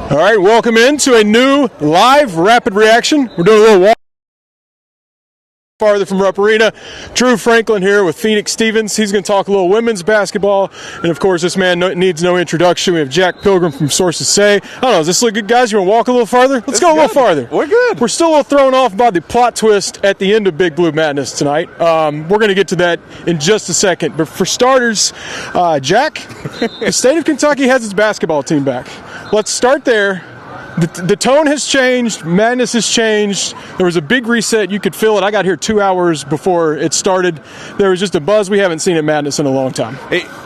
All right, welcome into a new live rapid reaction. We're doing a little walk farther from Rupp Arena. Drew Franklin here with Phoenix Stevens. He's going to talk a little women's basketball. And, of course, this man needs no introduction. We have Jack Pilgrim from Sources Say. I don't know, does this look good, guys? You want to walk a little farther? Let's go a little farther. We're good. We're still a little thrown off by the plot twist at the end of Big Blue Madness tonight. We're going to get to that in just a second. But for starters, Jack, the state of Kentucky has its basketball team back. Let's start there. The tone has changed. Madness has changed. There was a big reset. You could feel it. I got here 2 hours before it started. There was just a buzz we haven't seen at Madness in a long time.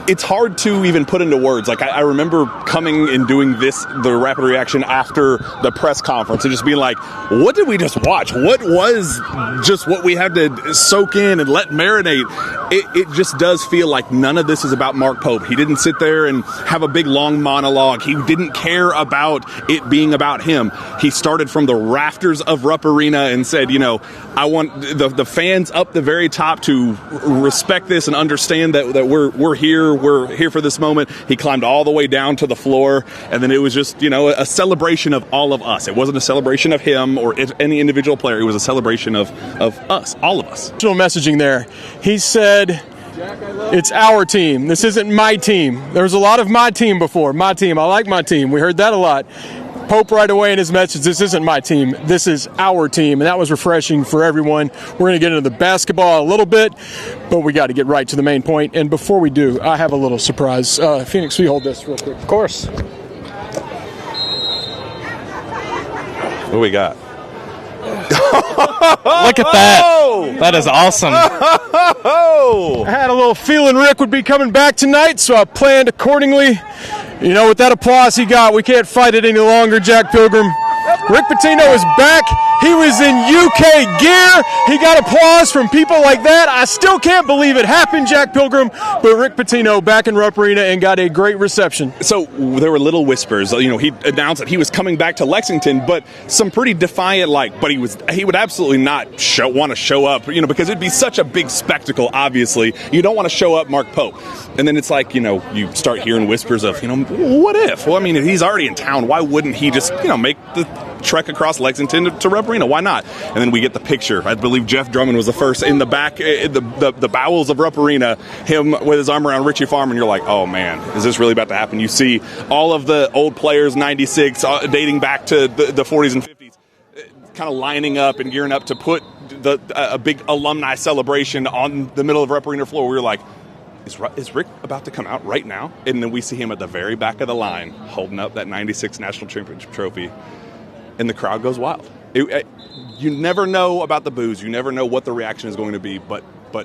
It's hard to even put into words. Like, I remember coming and doing the rapid reaction after the press conference and just being like, what did we just watch? What was just what we had to soak in and let marinate? It just does feel like none of this is about Mark Pope. He didn't sit there and have a big long monologue. He didn't care about it being about him. He started from the rafters of Rupp Arena and said, I want the fans up the very top to respect this and understand that we're here. We're here for this moment. He climbed all the way down to the floor, and then it was just, a celebration of all of us. It wasn't a celebration of him or any individual player. It was a celebration of us, all of us. Messaging there. He said, it's our team. This isn't my team. There was a lot of my team before. My team. I like my team. We heard that a lot. Pope right away in his message, this isn't my team, this is our team, and that was refreshing for everyone. We're going to get into the basketball a little bit, but we got to get right to the main point. And before we do, I have a little surprise. Phoenix, will you hold this real quick? Of course. What do we got? Look at that. That is awesome. I had a little feeling Rick would be coming back tonight, so I planned accordingly. With that applause he got, we can't fight it any longer, Jack Pilgrim. Rick Pitino is back. He was in UK gear. He got applause from people like that. I still can't believe it happened, Jack Pilgrim. But Rick Pitino back in Rupp Arena and got a great reception. So there were little whispers. He announced that he was coming back to Lexington, but some pretty defiant, but he would absolutely not want to show up, because it'd be such a big spectacle, obviously. You don't want to show up Mark Pope. And then it's like, you start hearing whispers of, what if? Well, if he's already in town, why wouldn't he just, make the trek across Lexington to Rupp Arena? Why not? And then we get the picture. I believe Jeff Drummond was the first in the back, the bowels of Rupp Arena, him with his arm around Richie Farmer, and you're like, oh man, is this really about to happen? You see all of the old players, 96, dating back to the 40s and 50s, kind of lining up and gearing up to put a big alumni celebration on the middle of Rupp Arena floor. We were like, is Rick about to come out right now? And then we see him at the very back of the line holding up that 96 national championship trophy, and the crowd goes wild. You never know about the boos. You never know what the reaction is going to be, but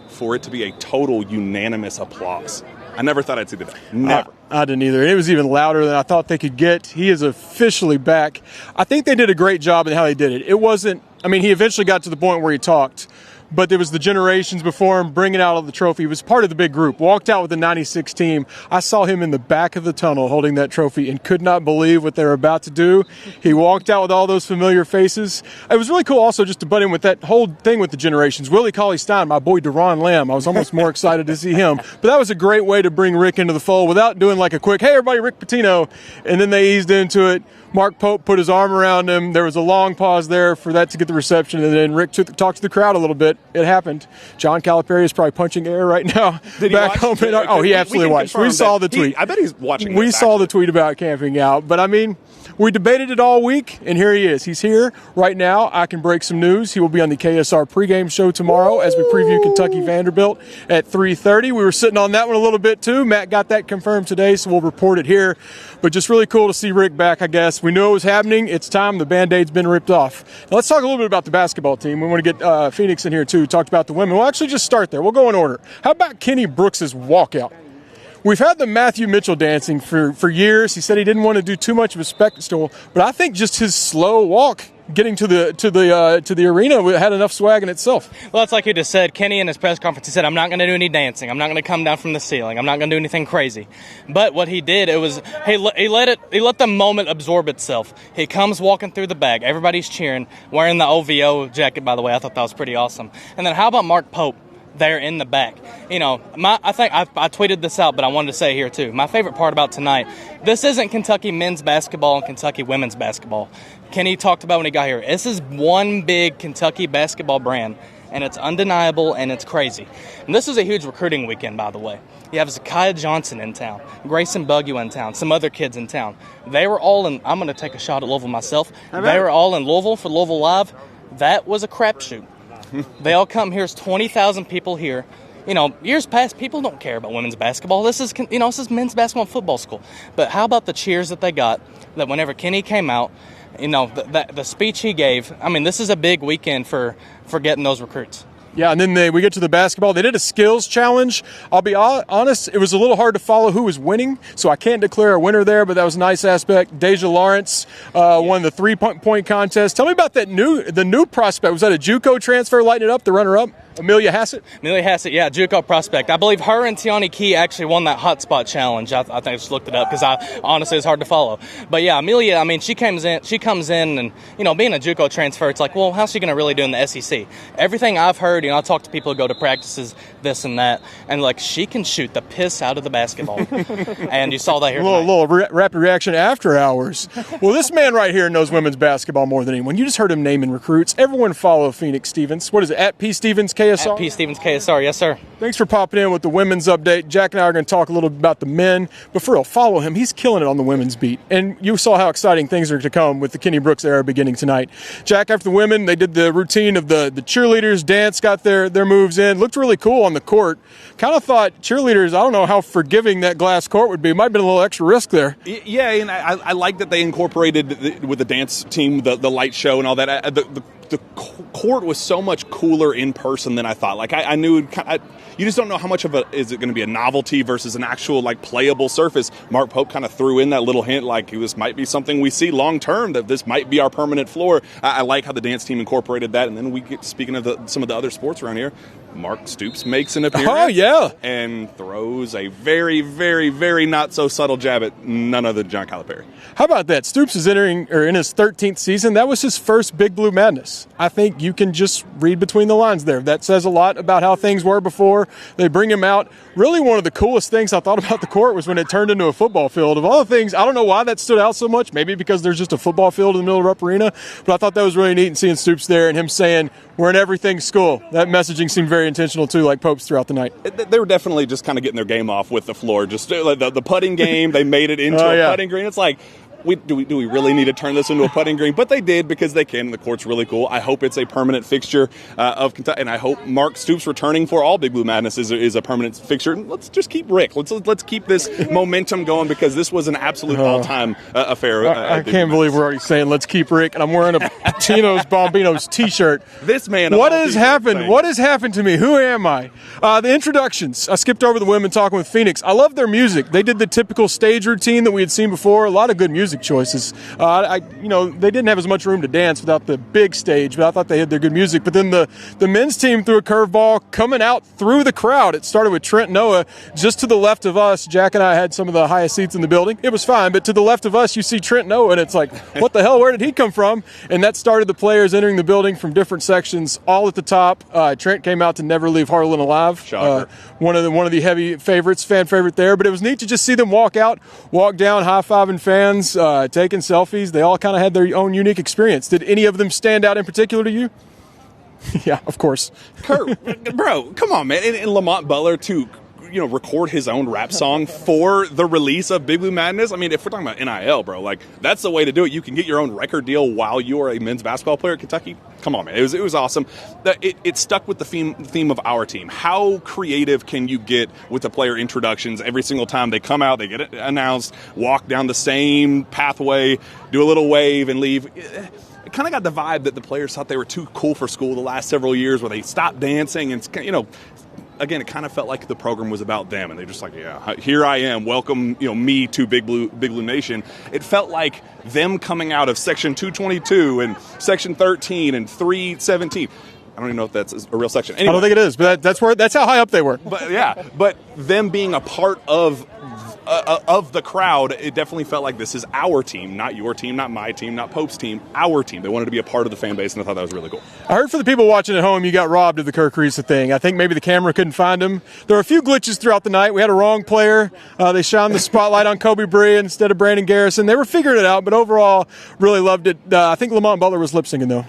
for it to be a total unanimous applause, I never thought I'd see that. Never. I didn't either. It was even louder than I thought they could get. He is officially back. I think they did a great job in how they did it. It wasn't, he eventually got to the point where he talked, but there was the generations before him bringing out of the trophy. He was part of the big group, walked out with the 96 team. I saw him in the back of the tunnel holding that trophy and could not believe what they were about to do. He walked out with all those familiar faces. It was really cool also just to butt in with that whole thing with the generations. Willie Cauley-Stein, my boy Deron Lamb, I was almost more excited to see him. But that was a great way to bring Rick into the fold without doing like a quick, hey everybody, Rick Pitino, and then they eased into it. Mark Pope put his arm around him. There was a long pause there for that to get the reception, and then Rick talked to the crowd a little bit. It happened. John Calipari is probably punching air right now. Did he back watch? home. He absolutely watched. We saw the tweet. I bet he's watching. We saw the tweet about camping out, but we debated it all week, and here he is. He's here right now. I can break some news. He will be on the KSR pregame show tomorrow as we preview Kentucky Vanderbilt at 3:30. We were sitting on that one a little bit too. Matt got that confirmed today, so we'll report it here. But just really cool to see Rick back, I guess. We knew it was happening. It's time. The Band-Aid's been ripped off. Now let's talk a little bit about the basketball team. We want to get Phoenix in here too. Talked about the women. We'll actually just start there. We'll go in order. How about Kenny Brooks' walkout? We've had the Matthew Mitchell dancing for years. He said he didn't want to do too much of a spectacle, but I think just his slow walk getting to the arena had enough swag in itself. Well, it's like you just said. Kenny in his press conference, he said, I'm not going to do any dancing. I'm not going to come down from the ceiling. I'm not going to do anything crazy. But what he did, it was he let the moment absorb itself. He comes walking through the bag. Everybody's cheering, wearing the OVO jacket, by the way. I thought that was pretty awesome. And then how about Mark Pope? there in the back. I think I tweeted this out, but I wanted to say here too. My favorite part about tonight, this isn't Kentucky men's basketball and Kentucky women's basketball. Kenny talked about when he got here. This is one big Kentucky basketball brand, and it's undeniable and it's crazy. And this is a huge recruiting weekend, by the way. You have Zakiya Johnson in town, Grayson Bugua in town, some other kids in town. They were all in. I'm going to take a shot at Louisville myself. They were all in Louisville for Louisville Live. That was a crapshoot. They all come here. There's 20,000 people here. Years past, people don't care about women's basketball. This is men's basketball and football school. But how about the cheers that they got? That whenever Kenny came out, the speech he gave. I mean, this is a big weekend for getting those recruits. Yeah, and then we get to the basketball. They did a skills challenge. I'll be honest, it was a little hard to follow who was winning, so I can't declare a winner there, but that was a nice aspect. Deja Lawrence won the three-point contest. Tell me about the new prospect. Was that a JUCO transfer lighting it up, the runner-up? Amelia Hassett? Amelia Hassett, yeah, JUCO prospect. I believe her and Tiani Key actually won that hotspot challenge. I think I just looked it up because honestly it's hard to follow. But yeah, Amelia, I mean, she comes in and, being a JUCO transfer, it's like, well, how's she going to really do in the SEC? Everything I've heard, I talk to people who go to practices, this and that, and like, she can shoot the piss out of the basketball. And you saw that here tonight. A little rapid reaction after hours. Well, this man right here knows women's basketball more than anyone. You just heard him naming recruits. Everyone follow Phoenix Stevens. What is it, at P. Stevens KSR? At P. Stevens KSR, yes, sir. Thanks for popping in with the women's update. Jack and I are going to talk a little bit about the men, but for real, follow him. He's killing it on the women's beat. And you saw how exciting things are to come with the Kenny Brooks era beginning tonight. Jack, after the women, they did the routine of the cheerleaders, dance, got their moves in. Looked really cool on the court. Kind of thought cheerleaders, I don't know how forgiving that glass court would be. Might have been a little extra risk there. Yeah, and I like that they incorporated with the dance team, the light show and all that. The court was so much cooler in person than I thought. Like I knew, you just don't know how much of is it going to be a novelty versus an actual like playable surface. Mark Pope kind of threw in that little hint, like this might be something we see long term. That this might be our permanent floor. I like how the dance team incorporated that. And then we get speaking of some of the other sports around here. Mark Stoops makes an appearance. Oh, yeah. And throws a very, very, very not so subtle jab at none other than John Calipari. How about that? Stoops is in his 13th season. That was his first Big Blue Madness. I think you can just read between the lines there. That says a lot about how things were before they bring him out. Really, one of the coolest things I thought about the court was when it turned into a football field. Of all the things, I don't know why that stood out so much. Maybe because there's just a football field in the middle of Rupp Arena. But I thought that was really neat, and seeing Stoops there and him saying, we're in everything school. That messaging seemed very intentional, too, like Pope's throughout the night. They were definitely just kind of getting their game off with the floor. Just like the putting game, they made it into a putting green. It's like, do we really need to turn this into a putting green? But they did because they can. The court's really cool. I hope it's a permanent fixture of Kentucky, and I hope Mark Stoops returning for all Big Blue Madness is a permanent fixture. And let's just keep Rick. Let's keep this momentum going because this was an absolute all-time affair. I can't believe we're already saying let's keep Rick, and I'm wearing a Patino's Bombinos T-shirt. This man. What has happened? What has happened to me? Who am I? The introductions. I skipped over the women talking with Phoenix. I love their music. They did the typical stage routine that we had seen before. A lot of good music choices. They didn't have as much room to dance without the big stage, but I thought they had their good music. But then the men's team threw a curveball coming out through the crowd. It started with Trent Noah just to the left of us. Jack and I had some of the highest seats in the building. It was fine, but to the left of us, you see Trent Noah, and it's like, what the hell? Where did he come from? And that started the players entering the building from different sections, all at the top. Trent came out to Never Leave Harlan Alive. Shocker. One of the heavy favorites, fan favorite there. But it was neat to just see them walk down, high-fiving fans, taking selfies. They all kind of had their own unique experience. Did any of them stand out in particular to you? Yeah, of course. Kurt, bro, come on, man. And Lamont Butler, too. Record his own rap song for the release of Big Blue Madness. I mean, if we're talking about NIL, bro, like that's the way to do it. You can get your own record deal while you are a men's basketball player at Kentucky. Come on, man. It was awesome. It stuck with the theme of our team. How creative can you get with the player introductions? Every single time they come out, they get it announced, walk down the same pathway, do a little wave and leave. It kind of got the vibe that the players thought they were too cool for school the last several years where they stopped dancing and, again, it kind of felt like the program was about them, and they're just like, yeah, here I am, welcome, me to Big Blue Nation. It felt like them coming out of Section 222 and Section 13 and 317. I don't even know if that's a real section. Anyway, I don't think it is, but that's how high up they were. But them being a part of of the crowd, it definitely felt like this is our team, not your team, not my team, not Pope's team, our team. They wanted to be a part of the fan base, and I thought that was really cool. I heard for the people watching at home, you got robbed of the Kirk Risa thing. I think maybe the camera couldn't find him. There were a few glitches throughout the night. We had a wrong player. They shined the spotlight on Kobe Bryant instead of Brandon Garrison. They were figuring it out, but overall, really loved it. I think Lamont Butler was lip-syncing, though.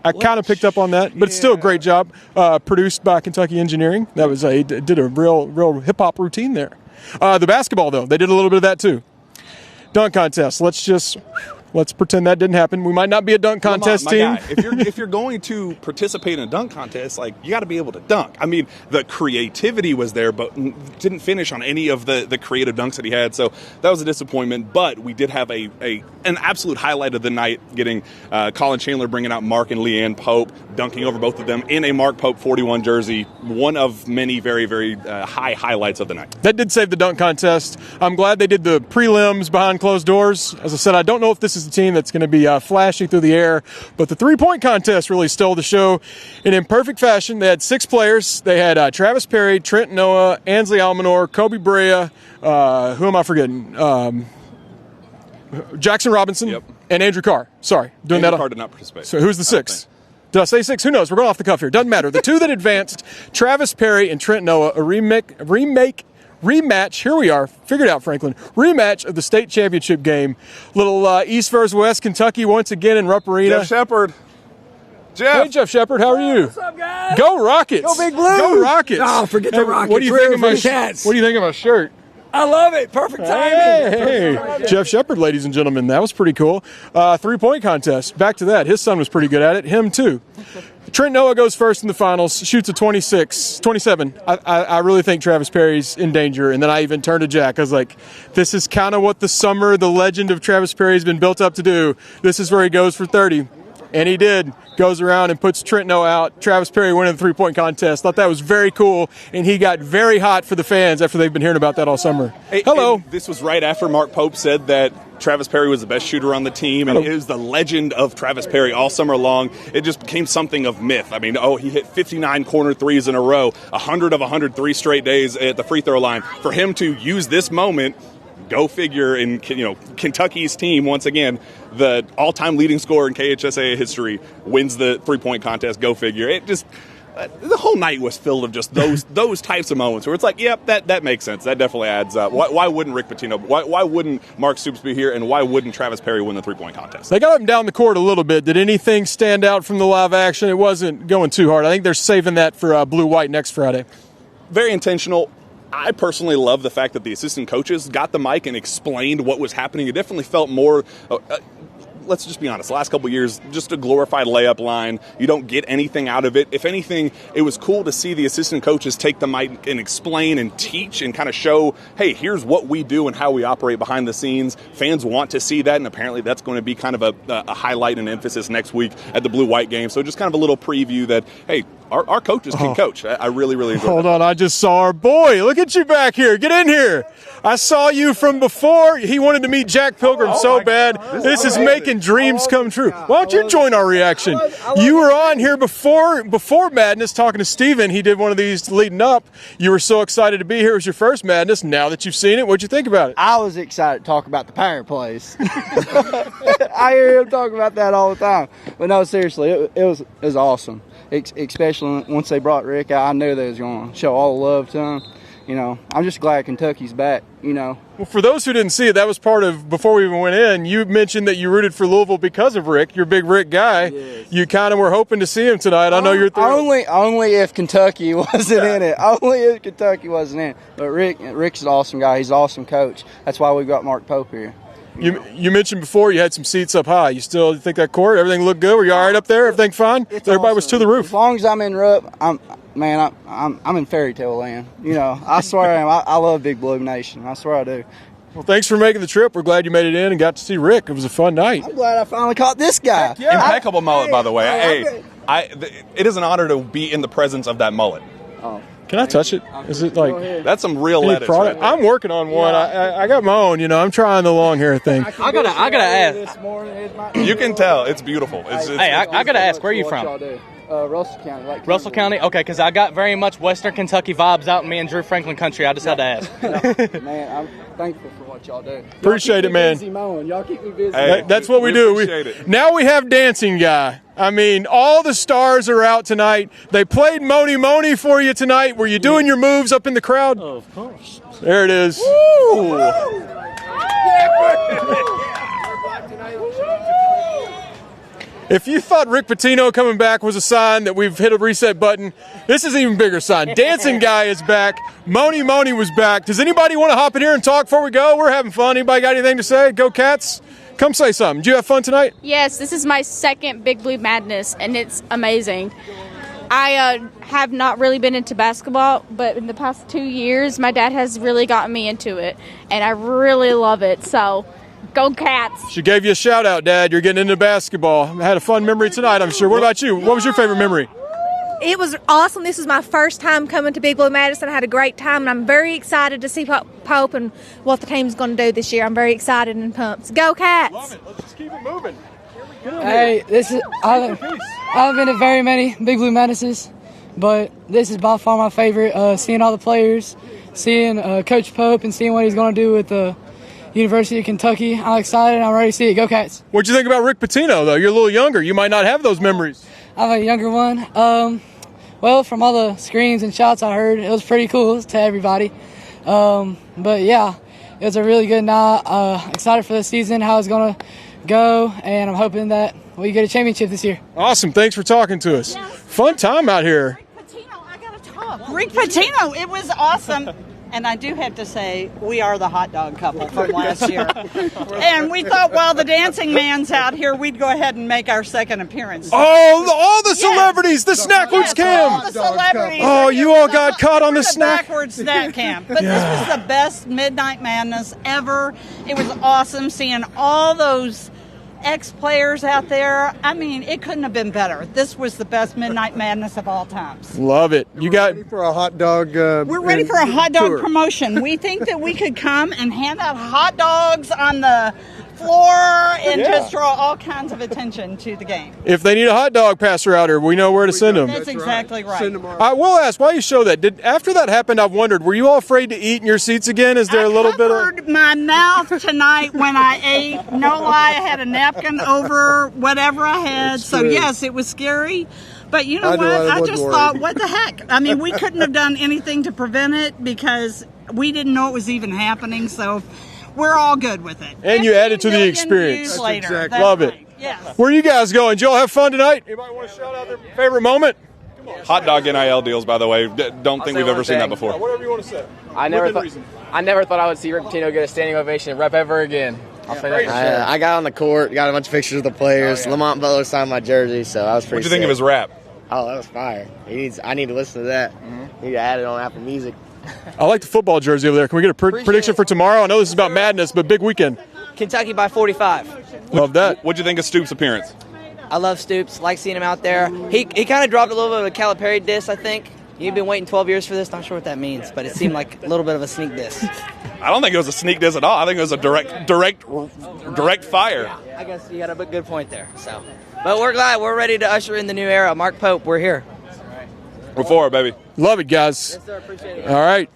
I kind of picked up on that, but it's still a great job. Produced by Kentucky Engineering. That was did a real hip-hop routine there. The basketball, though, they did a little bit of that, too. Dunk contest. Let's pretend that didn't happen. We might not be a dunk contest team. Guy, if you're going to participate in a dunk contest, like, you got to be able to dunk. I mean, the creativity was there, but didn't finish on any of the creative dunks that he had. So that was a disappointment. But we did have an absolute highlight of the night, getting Colin Chandler bringing out Mark and Leanne Pope, dunking over both of them in a Mark Pope 41 jersey. One of many very, very high highlights of the night. That did save the dunk contest. I'm glad they did the prelims behind closed doors. As I said, I don't know if this is a team that's going to be flashing through the air, but the three-point contest really stole the show. And in perfect fashion, they had 6 players. They had Travis Perry, Trent Noah, Ansley Almanor, Kobe Brea, who am I forgetting? Jackson Robinson, and Andrew Carr. Sorry, doing Andrew that. Carr did not participate. So who's the 6th? Did I say 6? Who knows? We're going off the cuff here. Doesn't matter. The 2 that advanced, Travis Perry and Trent Noah, a rematch, here we are, figured out, Franklin, rematch of the state championship game. Little East versus West Kentucky once again in Rupp Arena. Jeff Shepard. Jeff. Hey, Jeff Shepard, how are you? What's up, guys? Go Rockets. Go Big Blue. Go Rockets. Oh, forget the Rockets. What do you think of my Cats. What do you think of my shirt? I love it. Perfect timing. Hey. Jeff Shepard, ladies and gentlemen, that was pretty cool. 3-point contest. Back to that. His son was pretty good at it. Him, too. Trent Noah goes first in the finals, shoots a 27. I really think Travis Perry's in danger. And then I even turned to Jack. I was like, this is kind of what the legend of Travis Perry has been built up to do. This is where he goes for 30. And he did. Goes around and puts Trent Noah out. Travis Perry winning the 3-point contest. Thought that was very cool. And he got very hot for the fans after they've been hearing about that all summer. Hello. And this was right after Mark Pope said that Travis Perry was the best shooter on the team, and it was the legend of Travis Perry all summer long. It just became something of myth. I mean, he hit 59 corner threes in a row, 100 of 103 straight days at the free throw line. For him to use this moment, go figure, in Kentucky's team, once again, the all-time leading scorer in KHSAA history, wins the 3-point contest, go figure. It just... the whole night was filled of just those types of moments where it's like, yep, that makes sense. That definitely adds up. Why wouldn't Rick Pitino? Why wouldn't Mark Stoops be here? And why wouldn't Travis Perry win the 3-point contest? They got up and down the court a little bit. Did anything stand out from the live action? It wasn't going too hard. I think they're saving that for blue-white next Friday. Very intentional. I personally love the fact that the assistant coaches got the mic and explained what was happening. It definitely felt more... let's just be honest, the last couple of years, just a glorified layup line. You don't get anything out of it. If anything, it was cool to see the assistant coaches take the mic and explain and teach and kind of show, hey, here's what we do and how we operate behind the scenes. Fans want to see that, and apparently that's going to be kind of a highlight and emphasis next week at the blue-white game. So just kind of a little preview that, hey, our coaches can coach. I really, really enjoyed Hold on, I just saw our boy. Look at you back here. Get in here. I saw you from before. He wanted to meet Jack Pilgrim so bad. This is making dreams come true. Why don't you join our reaction? You were on here before Madness talking to Steven. He did one of these leading up. You were so excited to be here. It was your first Madness. Now that you've seen it, what'd you think about it? I was excited to talk about the power plays. I hear him talk about that all the time. But no, seriously, it was awesome. Especially once they brought Rick out, I knew they was going to show all the love to him. I'm just glad Kentucky's back, Well, for those who didn't see it, that was part of, before we even went in, you mentioned that you rooted for Louisville because of Rick. You're a big Rick guy. Yes. You kind of were hoping to see him tonight. I know you're thrilled. Only if Kentucky wasn't in it. Only if Kentucky wasn't in it. But Rick's an awesome guy. He's an awesome coach. That's why we got Mark Pope here. You mentioned before you had some seats up high. You still think that court, everything looked good? Were you all right up there? Everything fine? Everybody awesome. was to the roof. As long as I'm in Rupp, I'm in fairy tale land. I swear I am. I love Big Blue Nation. I swear I do. Well, thanks for making the trip. We're glad you made it in and got to see Rick. It was a fun night. I'm glad I finally caught this guy. Impeccable mullet, by the way. It is an honor to be in the presence of that mullet. Oh. Can I touch it? Is it like that's some real lettuce? Right there. I'm working on one. I got my own. I'm trying the long hair thing. I gotta ask. You can tell it's beautiful. I gotta ask. Where are you from? Russell County. Like Russell County? Okay, because I got very much Western Kentucky vibes out in me and Drew Franklin country. I just had to ask. Man, I'm thankful for what y'all do. Appreciate it, man. Y'all keep me busy. Hey, That's what we do. appreciate it. Now we have Dancing Guy. I mean, all the stars are out tonight. They played Moni Moni for you tonight. Were you doing your moves up in the crowd? Oh, of course. There it is. If you thought Rick Pitino coming back was a sign that we've hit a reset button, this is an even bigger sign. Dancing Guy is back. Moni Moni was back. Does anybody want to hop in here and talk before we go? We're having fun. Anybody got anything to say? Go Cats. Come say something. Did you have fun tonight? Yes, this is my second Big Blue Madness, and it's amazing. I have not really been into basketball, but in the past 2 years, my dad has really gotten me into it, and I really love it. So, go Cats. She gave you a shout out, Dad. You're getting into basketball. I had a fun memory tonight, I'm sure. What about you? What was your favorite memory? It was awesome. This was my first time coming to Big Blue Madison. I had a great time, and I'm very excited to see Pope and what the team's going to do this year. I'm very excited and pumped. Go Cats! Love it. Let's just keep it moving. Here we go. Hey, I haven't been to very many Big Blue Madnesses, but this is by far my favorite. Seeing all the players, seeing Coach Pope, and seeing what he's going to do with the University of Kentucky. I'm excited. I'm ready to see it. Go Cats! What'd you think about Rick Pitino, though? You're a little younger. You might not have those memories. I'm a younger one. Well, from all the screams and shots I heard, it was pretty cool to everybody. But yeah, it was a really good night. Excited for the season, how it's going to go, and I'm hoping that we get a championship this year. Awesome. Thanks for talking to us. Fun time out here. Rick Pitino, I got to talk. Rick Pitino, it was awesome. And I do have to say, we are the hot dog couple from last year. And we thought while the dancing man's out here, we'd go ahead and make our second appearance. Oh, all the celebrities, the Snackwoods Cam. All the celebrities. Oh, you all got caught on the snack. Backwards snack camp. But this was the best Midnight Madness ever. It was awesome seeing all those ex-players out there. I mean, it couldn't have been better. This was the best Midnight Madness of all times. Love it. You got ready for a hot dog. We're ready for a hot dog tour. Promotion. We think that we could come and hand out hot dogs on the floor and just draw all kinds of attention to the game. If they need a hot dog passer out here, we know where to send them. That's exactly right. Send them our I will ask, why you show that? After that happened, I've wondered, were you all afraid to eat in your seats again? Is there a little bit of... I covered my mouth tonight when I ate. No lie, I had a napkin over whatever I had. It's So true. yes, it was scary. But you know I what? know, I I was just worried. thought, what the heck? I mean, we couldn't have done anything to prevent it because we didn't know it was even happening. So we're all good with it. And you added to the 15 million experience. views That's later. exactly- That's Love it. right. Yes. Where are you guys going? Did you all have fun tonight? Anybody want to shout out their favorite moment? Hot dog NIL deals, by the way. Don't think we've ever seen that before. Whatever you want to say. I never Within thought reason. I never thought I would see Rick Pitino get a standing ovation at Rupp ever again. I'll say that for sure. I got on the court, got a bunch of pictures of the players. Lamont Butler signed my jersey, so I was pretty What'd you think sick. of his rap? Oh, that was fire. I need to listen to that. Need to add it on Apple Music. I like the football jersey over there. Can we get a prediction for tomorrow? I know this is about madness, but big weekend. Kentucky by 45. Love that. What'd you think of Stoops' appearance? I love Stoops. Like seeing him out there. He kind of dropped a little bit of a Calipari diss, I think. You've been waiting 12 years for this. Not sure what that means, but it seemed like a little bit of a sneak diss. I don't think it was a sneak diss at all. I think it was a direct fire. I guess you got a good point there. So, but we're glad. We're ready to usher in the new era. Mark Pope, we're here. We're for it, baby. Love it, guys. Yes, sir. Appreciate it. All right.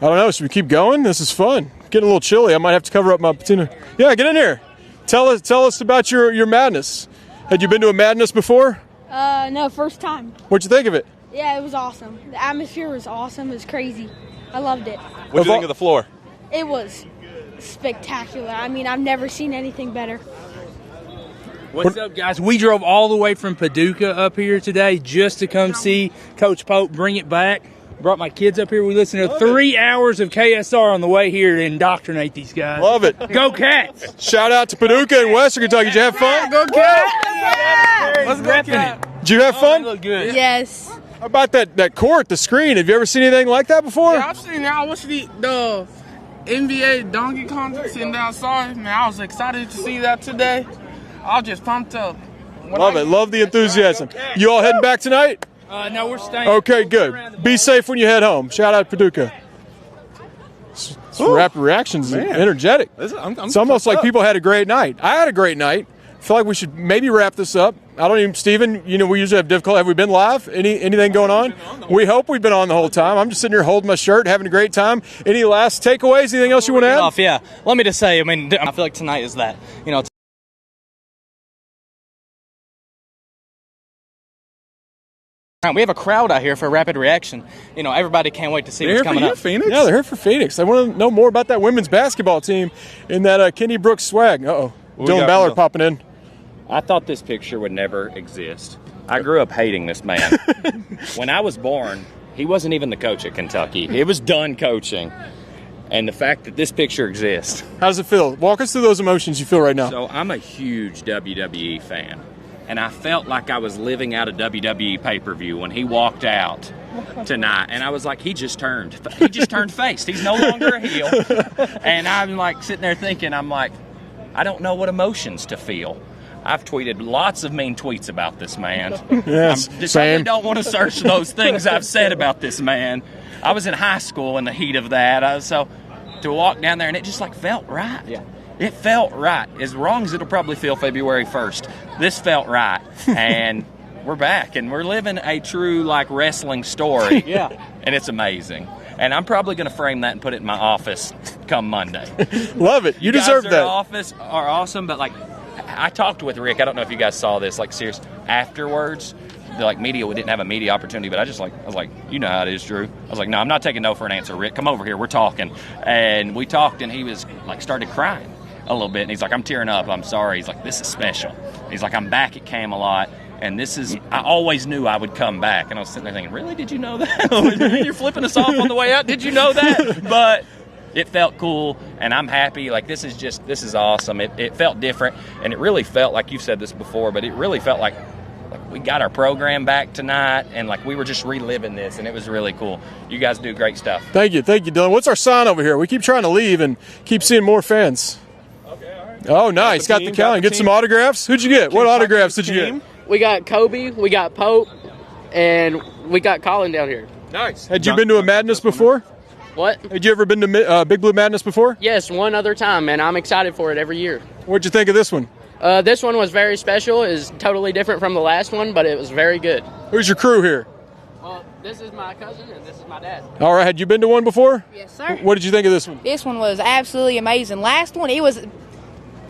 I don't know. Should we keep going? This is fun. Getting a little chilly. I might have to cover up my patina. Yeah, get in here. Tell us about your madness. Had you been to a madness before? No, first time. What'd you think of it? Yeah, it was awesome. The atmosphere was awesome. It was crazy. I loved it. What'd you think of the floor? It was spectacular. I mean, I've never seen anything better. What's up, guys? We drove all the way from Paducah up here today just to come see Coach Pope bring it back. Brought my kids up here. We listened to 3 hours of KSR on the way here to indoctrinate these guys. Love it. Go Cats! Shout out to Paducah and Western Kentucky. Did you have fun? Go Cats! Let's repping it. Did you have fun? Look good. Yes. How about that court, the screen? Have you ever seen anything like that before? Yeah, I've seen that. I watched the NBA donkey contest sitting outside. Man, I was excited to see that today. I was just pumped up. Love it. Love the enthusiasm. You all heading back tonight? No, we're staying. Okay, good. Be safe when you head home. Shout out Paducah. Some rapid reactions, energetic. It's almost like people had a great night. I had a great night. feel like we should maybe wrap this up. I don't even, Steven, we usually have difficulty. Have we been live? Anything going on? We hope we've been on the whole time. I'm just sitting here holding my shirt, having a great time. Any last takeaways? Anything else you want to add? Yeah. Let me just say, I feel like tonight is that. We have a crowd out here for Rapid Reaction. Everybody can't wait to see what's coming up. Phoenix? Yeah, they're here for Phoenix. They want to know more about that women's basketball team and that Kenny Brooks swag. Uh-oh. Dylan Ballard popping in. I thought this picture would never exist. I grew up hating this man. When I was born, he wasn't even the coach at Kentucky. He was done coaching. And the fact that this picture exists. How does it feel? Walk us through those emotions you feel right now. So I'm a huge WWE fan. And I felt like I was living out a WWE pay-per-view when he walked out tonight. And I was like, he just turned face. He's no longer a heel. And I'm like sitting there thinking, I don't know what emotions to feel. I've tweeted lots of mean tweets about this man. Yes, I really don't want to search those things I've said about this man. I was in high school in the heat of that. So to walk down there, and it just felt right. Yeah. It felt right. As wrong as it'll probably feel February 1st. This felt right. And we're back, and we're living a true, wrestling story. Yeah. And it's amazing. And I'm probably going to frame that and put it in my office come Monday. Love it. You deserve that. Office are awesome, but, I talked with Rick. I don't know if you guys saw this, serious, afterwards. Media, we didn't have a media opportunity, but I was like, you know how it is, Drew. I was like, no, I'm not taking no for an answer, Rick. Come over here. We're talking. And we talked, and he was, started crying a little bit. And he's like, I'm tearing up. I'm sorry. He's like, this is special. He's like, I'm back at Camelot, and this is, I always knew I would come back. And I was sitting there thinking, really? Did you know that? You're flipping us off on the way out? Did you know that? But it felt cool, and I'm happy. This is awesome. It felt different, and it really felt like you've said this before, but it really felt like we got our program back tonight, and we were just reliving this, and it was really cool. You guys do great stuff. Thank you, Dylan. What's our sign over here? We keep trying to leave and keep seeing more fans. Okay, all right. Oh, nice. Got the calendar. Get some autographs. Who'd you get? What autographs did you get? We got Kobe, we got Pope, and we got Colin down here. Nice. Had you been to a Madness before? What? Had you ever been to Big Blue Madness before? Yes, one other time, and I'm excited for it every year. What'd you think of this one? This one was very special. It was totally different from the last one, but it was very good. Who's your crew here? Well, this is my cousin, and this is my dad. All right. Had you been to one before? Yes, sir. What did you think of this one? This one was absolutely amazing. Last one, it was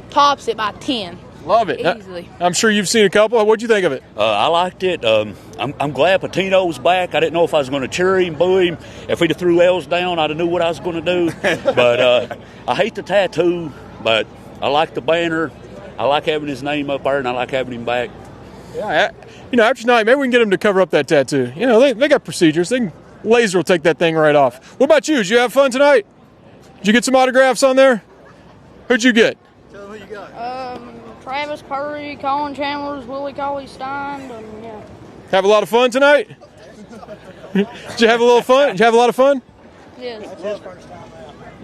tops it by 10. Love it. Easily. I'm sure you've seen a couple. What'd you think of it? I liked it. I'm glad Pitino was back. I didn't know if I was going to cheer him, boo him. If he'd have threw L's down, I'd have knew what I was going to do. But I hate the tattoo, but I like the banner. I like having his name up there, and I like having him back. Yeah, after tonight, maybe we can get him to cover up that tattoo. They got procedures. Laser will take that thing right off. What about you? Did you have fun tonight? Did you get some autographs on there? Who'd you get? Tell them who you got. Travis Curry, Colin Chandler's, Willie Cauley-Stein, and yeah. Have a lot of fun tonight? Did you have a little fun? Did you have a lot of fun? Yes. That's his first time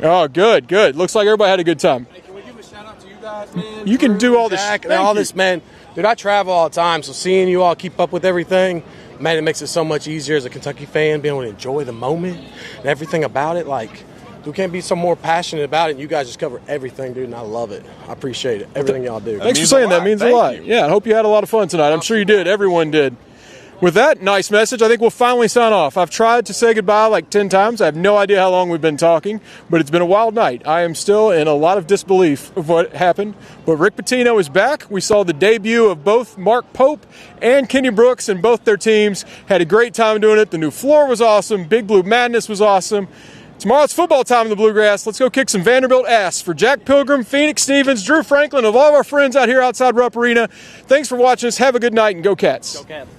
out. Oh, good. Looks like everybody had a good time. Hey, can we give a shout out to you guys, man? You can do all this. Jack, and all this, man. Dude, I travel all the time, so seeing you all keep up with everything, man, it makes it so much easier as a Kentucky fan, being able to enjoy the moment and everything about it. We can't be so more passionate about it. You guys just cover everything, dude, and I love it. I appreciate it. Everything y'all do. Thanks for saying that. It means a lot. Yeah, I hope you had a lot of fun tonight. I'm sure you did. Everyone did. With that nice message, I think we'll finally sign off. I've tried to say goodbye 10 times. I have no idea how long we've been talking, but it's been a wild night. I am still in a lot of disbelief of what happened. But Rick Pitino is back. We saw the debut of both Mark Pope and Kenny Brooks, and both their teams had a great time doing it. The new floor was awesome. Big Blue Madness was awesome. Tomorrow it's football time in the Bluegrass. Let's go kick some Vanderbilt ass. For Jack Pilgrim, Phoenix Stevens, Drew Franklin, of all of our friends out here outside Rupp Arena, thanks for watching us. Have a good night, and go Cats. Go Cats.